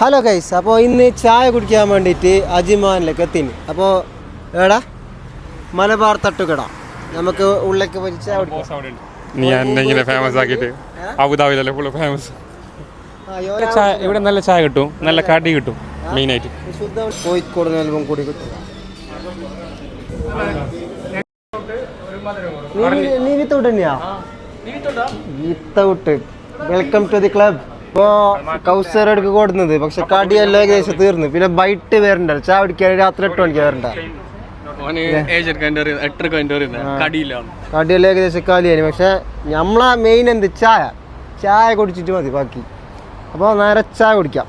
Hello guys, അപ്പോൾ ഇന്ന് ചായ കുടിക്കാൻ വേണ്ടിയിട്ട് അജ്മാനിലേക്ക് എത്തിന്. അപ്പോൾ എടാ മലബാർ തട്ടുകട നമുക്ക് ഉള്ളിലേക്ക് പോയി ചായ കുടിക്കാം. ഫേമസ് ആക്കിയിട്ട് അബുദാബിയിലല്ലേ ഫുള്ള് ഫേമസ്. ഇവിടെ നല്ല ചായ കിട്ടും, നല്ല കടി കിട്ടും. മെയിനായിട്ട് കോഴിക്കോട് നൽകും കൂടി കിട്ടും. നീ വിത്തൗട്ട് തന്നെയാ? Without. Welcome to the club. ഇപ്പോൾ കൗസറെടുക്ക് കൊടുക്കുന്നത്, പക്ഷെ കടിയെല്ലാം ഏകദേശം തീർന്നു. പിന്നെ ബൈറ്റ് വരണ്ട, ചായ കുടിക്കാൻ രാത്രി 8 മണിക്ക് വരണ്ട. കടിയെല്ലാം ഏകദേശം കാലിയാണ്. പക്ഷെ നമ്മളെ മെയിൻ എന്ത് ചായ കുടിച്ചിട്ട് മതി ബാക്കി. അപ്പോൾ നേരെ ചായ കുടിക്കാം.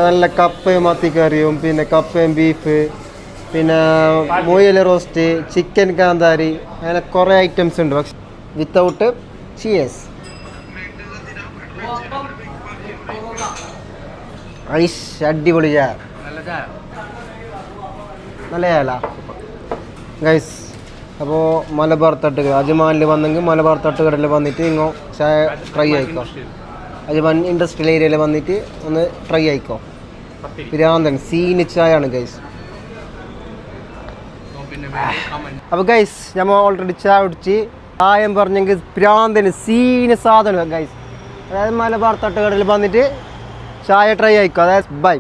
നല്ല കപ്പയും മത്തിക്കറിയും, പിന്നെ കപ്പയും ബീഫ്, പിന്നെ മുയൽ റോസ്റ്റ്, ചിക്കൻ കാന്താരി, അങ്ങനെ കുറേ ഐറ്റംസ് ഉണ്ട്. പക്ഷെ വിത്തൗട്ട് ചീസ്. ഐഷ് അടിപൊളി ചായ, നല്ല ചായ ഗൈസ്. അപ്പോൾ മലബാർ തട്ടുകട അജ്മാനിൽ വന്നെങ്കിൽ മലബാർ തട്ടുകടയിൽ വന്നിട്ട് ഇങ്ങോ ചായ ട്രൈ ആയിക്കോ. അജ്മാൻ ഇൻഡസ്ട്രിയൽ ഏരിയയിൽ വന്നിട്ട് ഒന്ന് ട്രൈ ആയിക്കോ. പിരാന്തൻ സീന് ചായ ആണ് ഗൈസ്. അപ്പോൾ ഗൈസ് നമ്മൾ ഓൾറെഡി ചായ കുടിച്ച് ചായം പറഞ്ഞെങ്കിൽ പിരാന്തന് സീന് സാധനം ഗൈസ്. അതായത് മലബാർ തട്ടുകടയിൽ വന്നിട്ട് ചായ ട്രൈ ആയിക്കോ. അതായത് ബൈ.